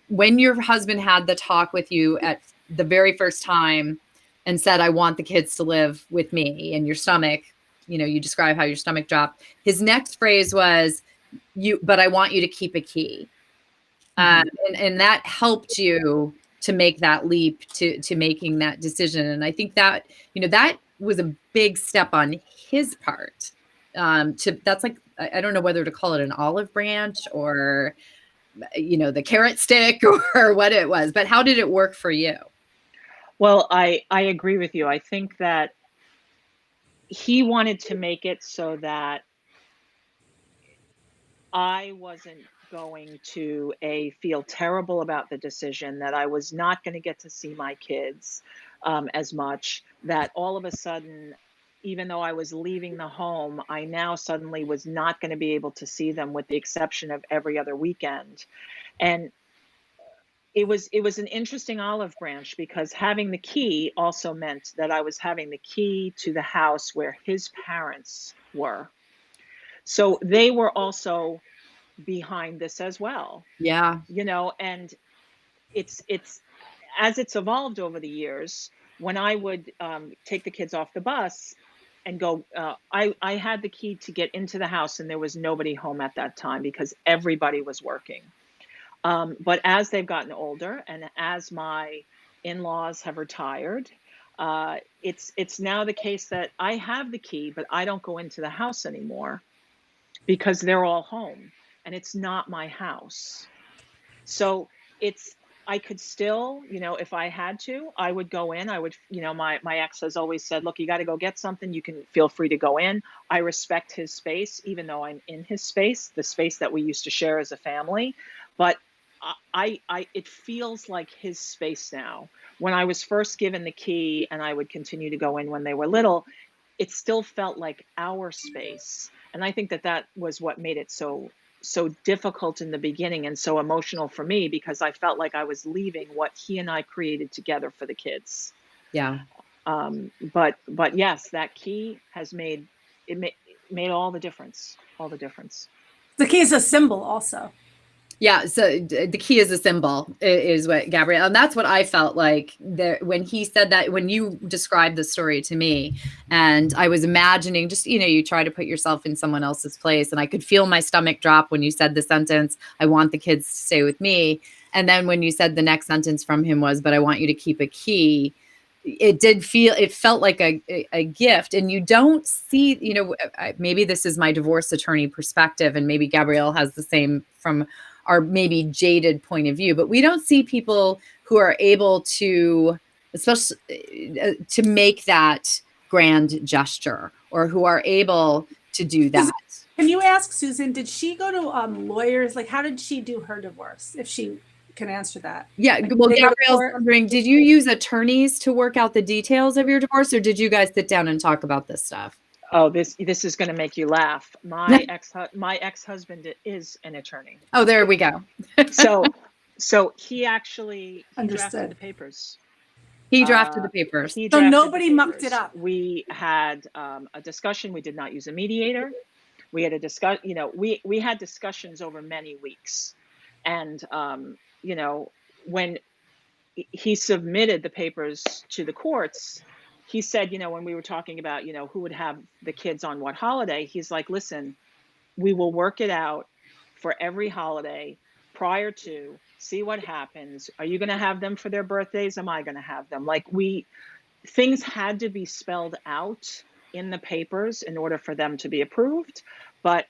when your husband had the talk with you at the very first time and said, I want the kids to live with me, and your stomach, you describe how your stomach dropped. His next phrase was, but I want you to keep a key. And that helped you to make that leap to making that decision. And I think that, that was a big step on his part. That's like, I don't know whether to call it an olive branch or, the carrot stick or what it was, but how did it work for you? Well, I agree with you. I think that he wanted to make it so that I wasn't going to feel terrible about the decision, that I was not going to get to see my kids as much, that all of a sudden, even though I was leaving the home, I now suddenly was not going to be able to see them, with the exception of every other weekend. And it was an interesting olive branch, because having the key also meant that I was having the key to the house where his parents were. So they were also behind this as well, Yeah. and it's as it's evolved over the years. When I would take the kids off the bus and go, I had the key to get into the house, and there was nobody home at that time because everybody was working. But as they've gotten older, and as my in-laws have retired, it's now the case that I have the key, but I don't go into the house anymore because they're all home, and it's not my house. So I could still, if I had to, I would go in. I would, my ex has always said, look, you got to go get something. You can feel free to go in. I respect his space, even though I'm in his space, the space that we used to share as a family. But it feels like his space now. When I was first given the key and I would continue to go in when they were little, it still felt like our space. And I think that was what made it so difficult in the beginning and so emotional for me, because I felt like I was leaving what he and I created together for the kids. Yeah. But yes, that key has made all the difference. All the difference. The key is a symbol also. Yeah, so the key is a symbol, is what Gabrielle, and that's what I felt like there when he said that, when you described the story to me, and I was imagining, just, you try to put yourself in someone else's place, and I could feel my stomach drop when you said the sentence, I want the kids to stay with me. And then when you said the next sentence from him was, but I want you to keep a key, it felt like a gift. And you don't see, maybe this is my divorce attorney perspective, and maybe Gabrielle has the same from our maybe jaded point of view, but we don't see people who are able to, especially to make that grand gesture, or who are able to do that. Can you ask Susan, did she go to lawyers? Like, how did she do her divorce? If she can answer that. Yeah. Like, well, Gabrielle's wondering, did you use attorneys to work out the details of your divorce, or did you guys sit down and talk about this stuff? Oh, this is going to make you laugh. My ex-husband is an attorney. Oh, there we go. So he actually drafted the papers. He drafted the papers. So nobody mucked it up. We had a discussion. We did not use a mediator. We had we had discussions over many weeks. And, when he submitted the papers to the courts, he said, when we were talking about, who would have the kids on what holiday, he's like, listen, we will work it out for every holiday prior to, see what happens. Are you going to have them for their birthdays? Am I going to have them? Like, things had to be spelled out in the papers in order for them to be approved. But,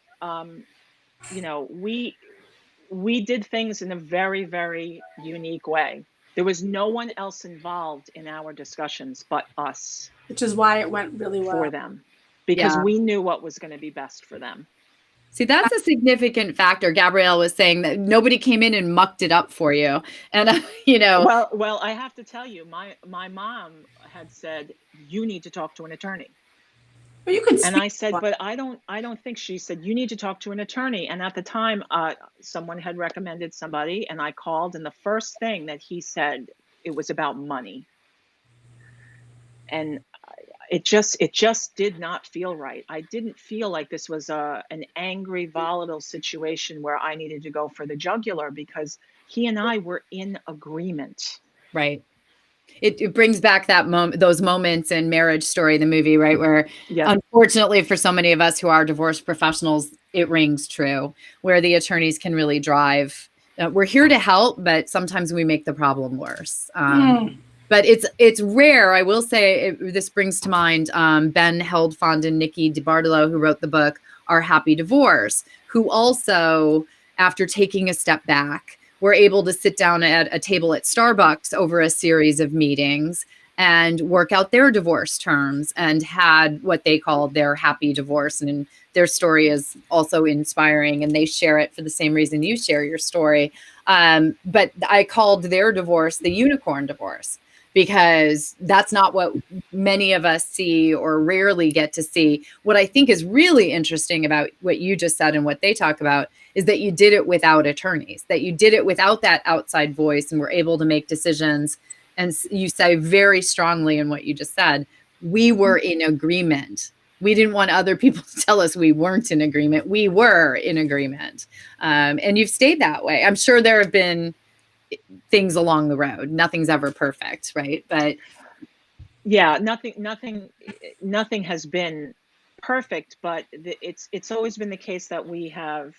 we did things in a very, very unique way. There was no one else involved in our discussions but us. Which is why it went really well. For them. Because we knew what was going to be best for them. See, that's a significant factor. Gabrielle was saying that nobody came in and mucked it up for you. And, Well, I have to tell you, my mom had said, you need to talk to an attorney. But you could. And I said, but I don't think. She said, you need to talk to an attorney. And at the time, someone had recommended somebody, and I called, and the first thing that he said, it was about money. And it just did not feel right. I didn't feel like this was an angry, volatile situation where I needed to go for the jugular, because he and I were in agreement. Right. It brings back those moments in Marriage Story, the movie, right? Where unfortunately for so many of us who are divorce professionals, it rings true, where the attorneys can really drive. We're here to help, but sometimes we make the problem worse. But it's rare. I will say this brings to mind Ben Heldfond and Nikki DiBartolo, who wrote the book Our Happy Divorce, who also, after taking a step back, were able to sit down at a table at Starbucks over a series of meetings and work out their divorce terms and had what they called their happy divorce. And their story is also inspiring, and they share it for the same reason you share your story. But I called their divorce the unicorn divorce, because that's not what many of us see or rarely get to see. What I think is really interesting about what you just said and what they talk about is that you did it without attorneys, that you did it without that outside voice and were able to make decisions. And you say very strongly in what you just said, we were in agreement. We didn't want other people to tell us we weren't in agreement. We were in agreement. And you've stayed that way. I'm sure there have been things along the road. Nothing's ever perfect, right? But yeah, nothing has been perfect, but it's always been the case that we have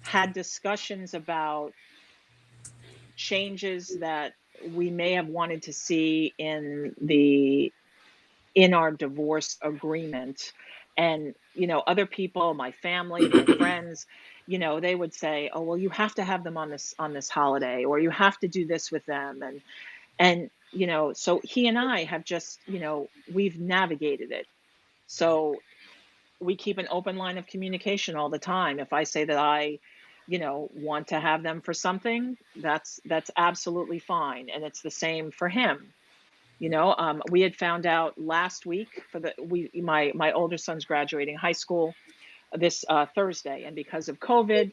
had discussions about changes that we may have wanted to see in our divorce agreement. And, other people, my family, my friends, they would say, oh, well, you have to have them on this holiday, or you have to do this with them. And, so he and I have just, we've navigated it. So we keep an open line of communication all the time. If I say that I, want to have them for something, that's absolutely fine. And it's the same for him. We had found out last week my older son's graduating high school this Thursday, and because of COVID,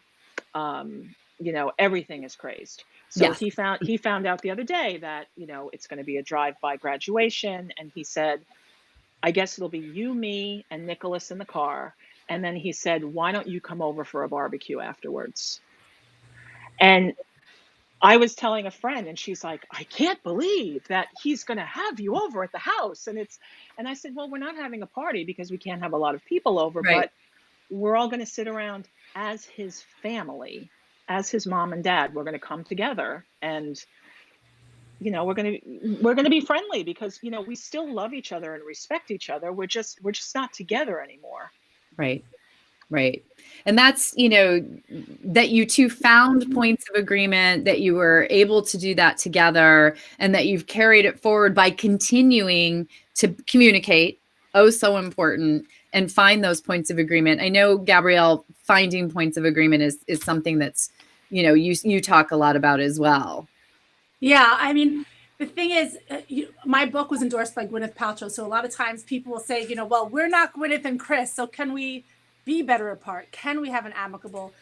everything is crazed. So yes. he found out the other day that it's going to be a drive-by graduation, and he said, I guess it'll be you, me, and Nicholas in the car. And then he said, why don't you come over for a barbecue afterwards? And I was telling a friend, and she's like, I can't believe that he's going to have you over at the house. And I said, well, we're not having a party because we can't have a lot of people over, Right. but we're all going to sit around as his family, as his mom and dad. We're going to come together, and we're going to be friendly, because we still love each other and respect each other. We're just not together anymore. Right. Right. And that's, that you two found points of agreement, that you were able to do that together, and that you've carried it forward by continuing to communicate. Oh, so important. And find those points of agreement. I know, Gabrielle, finding points of agreement is something that's, you talk a lot about as well. Yeah. I mean, the thing is, my book was endorsed by Gwyneth Paltrow. So a lot of times people will say, well, we're not Gwyneth and Chris, so can we be better apart? Can we have an amicable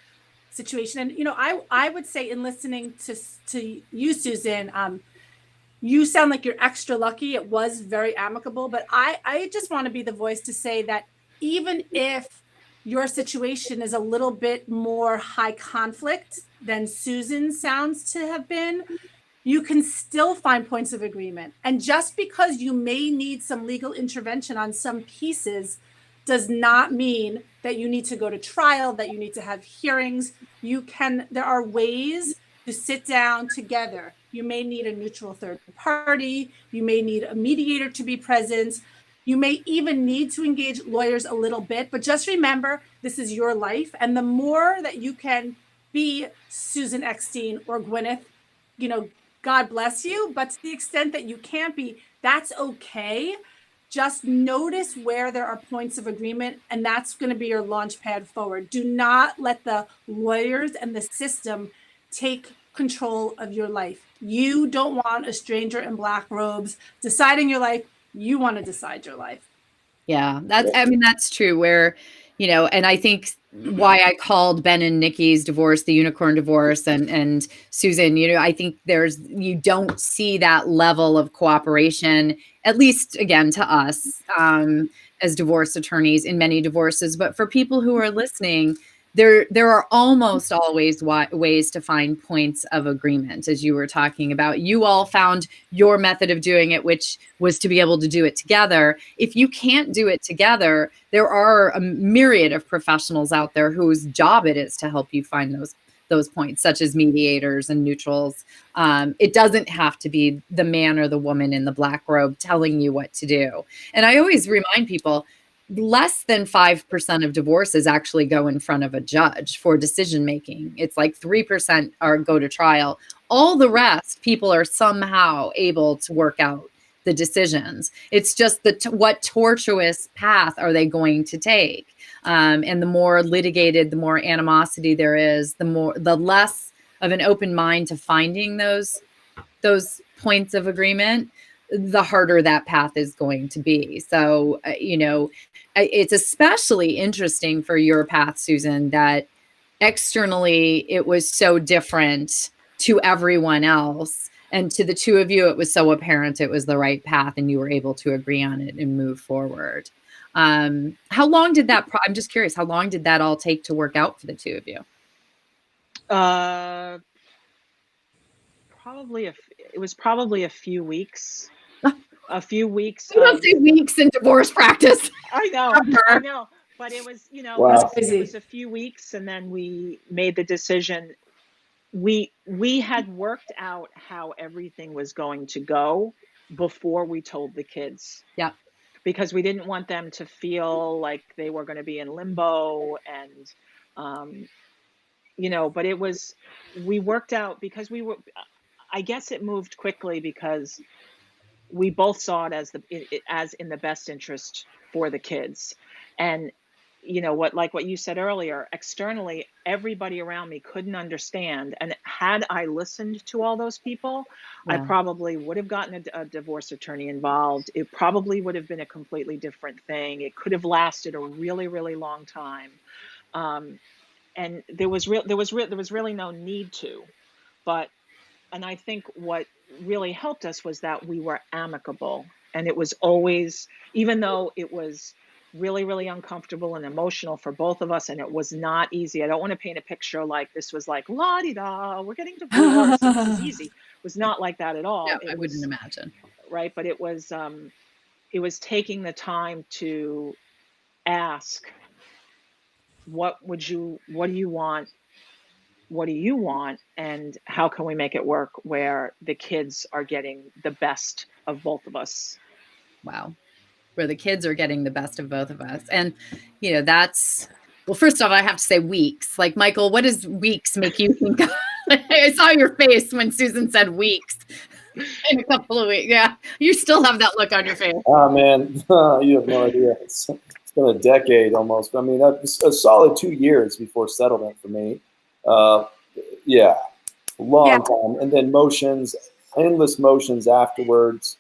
situation? And, I would say, in listening to you, Susan, you sound like you're extra lucky. It was very amicable, but I just want to be the voice to say that even if your situation is a little bit more high conflict than Susan sounds to have been, you can still find points of agreement. And just because you may need some legal intervention on some pieces does not mean that you need to go to trial, that you need to have hearings. There are ways to sit down together. You may need a neutral third party. You may need a mediator to be present. You may even need to engage lawyers a little bit, but just remember, this is your life. And the more that you can be Susan Eckstein or Gwyneth, God bless you. But to the extent that you can't be, that's okay. Just notice where there are points of agreement, and that's going to be your launch pad forward. Do not let the lawyers and the system take control of your life. You don't want a stranger in black robes deciding your life. You want to decide your life. Yeah, that's true. Where, and I think why I called Ben and Nikki's divorce the unicorn divorce, and Susan, I think you don't see that level of cooperation, at least again to us as divorce attorneys in many divorces. But for people who are listening, there are almost always ways to find points of agreement, as you were talking about. You all found your method of doing it, which was to be able to do it together. If you can't do it together, there are a myriad of professionals out there whose job it is to help you find those points, such as mediators and neutrals. It doesn't have to be the man or the woman in the black robe telling you what to do. And I always remind people, less than 5% of divorces actually go in front of a judge for decision making. It's like 3% go to trial. All the rest, people are somehow able to work out the decisions. It's just what tortuous path are they going to take? And the more litigated, the more animosity there is, the less of an open mind to finding those points of agreement, the harder that path is going to be. So, it's especially interesting for your path, Susan, that externally it was so different to everyone else. And to the two of you, it was so apparent it was the right path and you were able to agree on it and move forward. How long did that, I'm just curious, how long did that all take to work out for the two of you? It was probably a few weeks. A few weeks. You don't say weeks in divorce practice. I know, but it was, Wow. it was a few weeks, and then we made the decision. We had worked out how everything was going to go before we told the kids. Yeah. Because we didn't want them to feel like they were going to be in limbo, and but we worked out because I guess it moved quickly because we both saw it as in the best interest for the kids. And what you said earlier, externally, everybody around me couldn't understand. And had I listened to all those people, I probably would have gotten a divorce attorney involved. It probably would have been a completely different thing. It could have lasted a really, really long time. And there was really no need to, and I think what really helped us was that we were amicable, and it was always, even though it was really, really uncomfortable and emotional for both of us, and it was not easy. I don't want to paint a picture like this was like la-di-da, we're getting divorced, this is easy. It was not like that at all. Yeah, I wouldn't imagine. Right, but it was taking the time to ask, what do you want? What do you want? And how can we make it work where the kids are getting the best of both of us? Wow. Where the kids are getting the best of both of us. And, well, first off, I have to say weeks. Like, Michael, what does weeks make you think of? I saw your face when Susan said weeks. In a couple of weeks. Yeah. You still have that look on your face. Oh, man. You have no idea. It's been a decade almost. I mean, that's a solid 2 years before settlement for me. Long time. And then endless motions afterwards.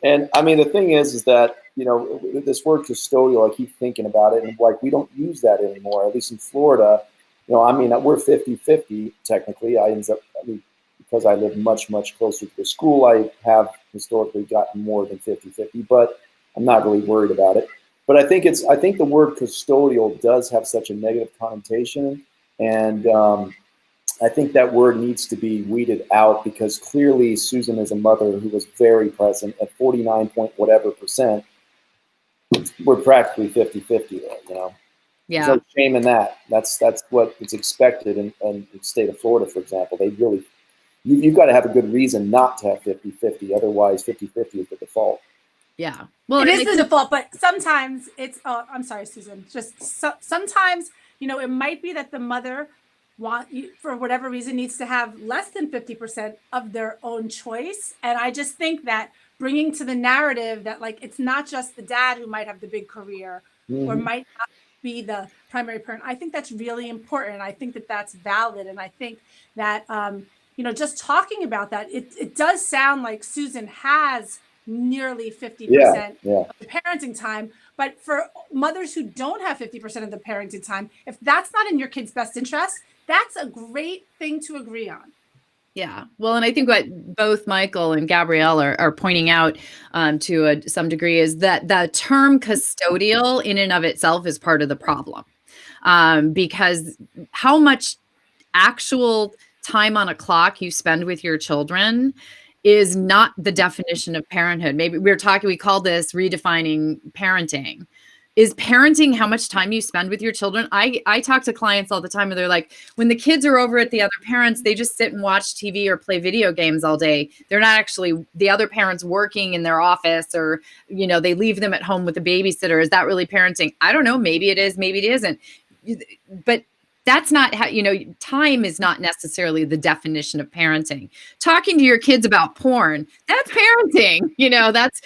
And I mean, the thing is that, this word custodial, I keep thinking about it, and like, we don't use that anymore, at least in Florida. I mean, we're 50-50 technically. Because I live much, much closer to the school, I have historically gotten more than 50-50, but I'm not really worried about it. But I think the word custodial does have such a negative connotation. And I think that word needs to be weeded out, because clearly Susan is a mother who was very present at 49 point whatever percent. We're practically 50-50 there, Yeah. There's no shame in that. That's what is expected in the state of Florida, for example. They really, you've got to have a good reason not to have 50-50. Otherwise, 50-50 is the default. Yeah. Well, it is the default, but sometimes it's, I'm sorry, Susan, just sometimes, it might be that the mother for whatever reason needs to have less than 50% of their own choice. And I just think that bringing to the narrative that, like, it's not just the dad who might have the big career or might not be the primary parent. I think that's really important. I think that that's valid. And I think that, just talking about that, it does sound like Susan has nearly 50% of the parenting time. But for mothers who don't have 50% of the parenting time, if that's not in your kid's best interest, that's a great thing to agree on. Yeah. Well, and I think what both Michael and Gabrielle are pointing out to some degree is that the term custodial in and of itself is part of the problem, because how much actual time on a clock you spend with your children is not the definition of parenthood. Maybe we call this redefining parenting. is parenting how much time you spend with your children. I talk to clients all the time and they're like, when the kids are over at the other parents, they just sit and watch TV or play video games all day. They're not actually the other parents working in their office, or, you know, they leave them at home with a babysitter. Is that really parenting? I don't know. Maybe it is, maybe it isn't. But that's not how, you know, time is not necessarily the definition of parenting. Talking to your kids about porn, that's parenting. You know, that's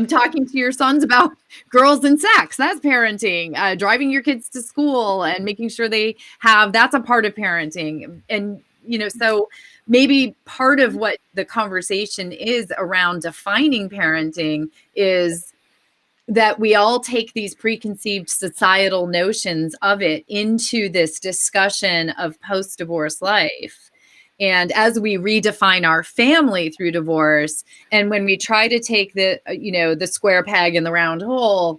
talking to your sons about girls and sex, that's parenting. Driving your kids to school and making sure they have, that's a part of parenting. And, you know, so maybe part of what the conversation is around defining parenting is that we all take these preconceived societal notions of it into this discussion of post-divorce life. And as we redefine our family through divorce, and when we try to take the, you know, the square peg in the round hole,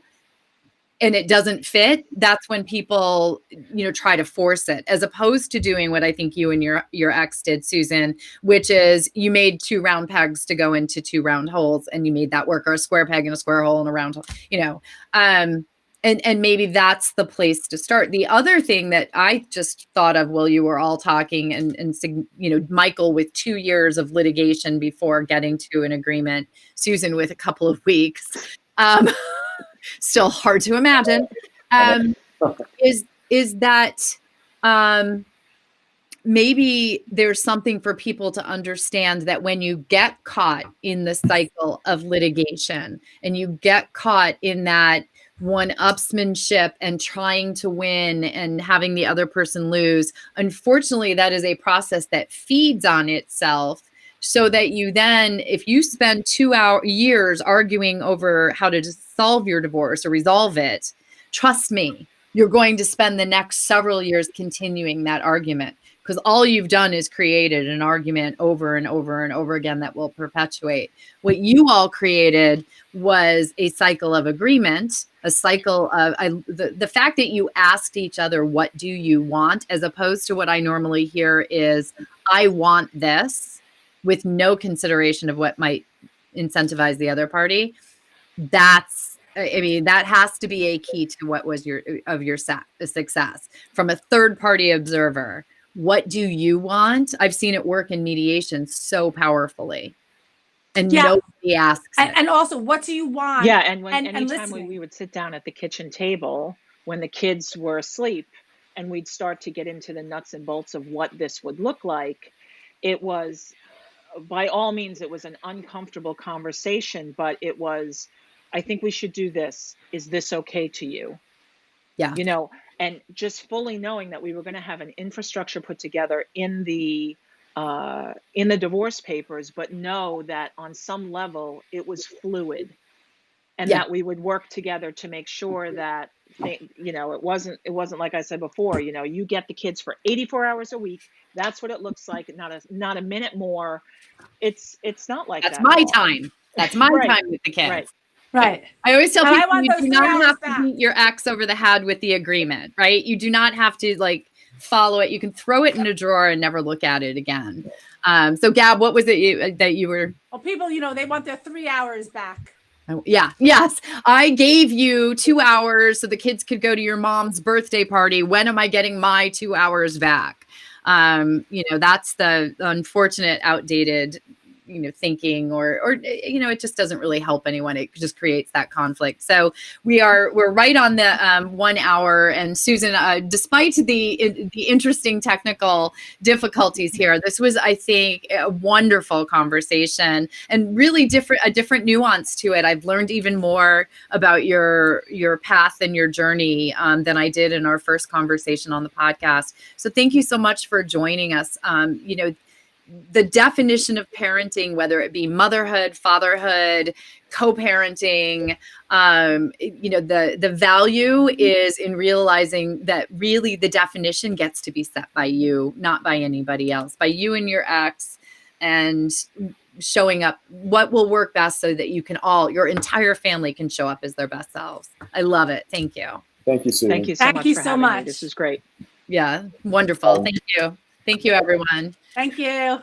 and it doesn't fit, that's when people, you know, try to force it, as opposed to doing what I think you and your ex did, Susan, which is you made 2 round pegs to go into 2 round holes, and you made that work, or a square peg in a square hole and a round hole, you know. And maybe that's the place to start. The other thing that I just thought of while you were all talking, and you know, Michael with 2 years of litigation before getting to an agreement, Susan with a couple of weeks. Still hard to imagine, is that maybe there's something for people to understand, that when you get caught in the cycle of litigation and you get caught in that one-upsmanship and trying to win and having the other person lose, unfortunately, that is a process that feeds on itself. So that you then, if you spend 2 years arguing over how to solve your divorce or resolve it, trust me, you're going to spend the next several years continuing that argument, because all you've done is created an argument over and over and over again that will perpetuate. What you all created was a cycle of agreement, a cycle of the fact that you asked each other, what do you want, as opposed to what I normally hear is, I want this, with no consideration of what might incentivize the other party. That's, I mean, that has to be a key to what was your success. From a third party observer, what do you want? I've seen it work in mediation so powerfully. And nobody asks it. And also, what do you want? Yeah, and anytime we would sit down at the kitchen table when the kids were asleep, and we'd start to get into the nuts and bolts of what this would look like, it was, by all means, it was an uncomfortable conversation, but it was, I think we should do this. Is this okay to you? Yeah. You know, and just fully knowing that we were going to have an infrastructure put together in the divorce papers, but know that on some level it was fluid, and that we would work together to make sure that, you know, it wasn't like I said before, you know, you get the kids for 84 hours a week. That's what it looks like. Not a minute more. It's not like that's that. My time. That's my time with the kids. Right. I always tell people, you do not have back. to beat your ex over the head with the agreement, right? You do not have to like follow it. You can throw it in a drawer and never look at it again. So Gab, what was it that you were? Well, people, you know, they want their 3 hours back. Oh, yeah. Yes. I gave you 2 hours so the kids could go to your mom's birthday party. When am I getting my 2 hours back? You know, that's the unfortunate, outdated, you know, thinking, or, you know, it just doesn't really help anyone. It just creates that conflict. So we're right on the 1 hour. And Susan, despite the interesting technical difficulties here, this was, I think, a wonderful conversation, and really a different nuance to it. I've learned even more about your path and your journey than I did in our first conversation on the podcast. So thank you so much for joining us. You know, the definition of parenting, whether it be motherhood, fatherhood, co-parenting, you know, the value is in realizing that really the definition gets to be set by you, not by anybody else, by you and your ex, and showing up what will work best so that you can your entire family can show up as their best selves. I love it. Thank you. Thank you, Susan. Thank you so much for having me. This is great. Yeah, wonderful. Thank you. Thank you, everyone. Thank you.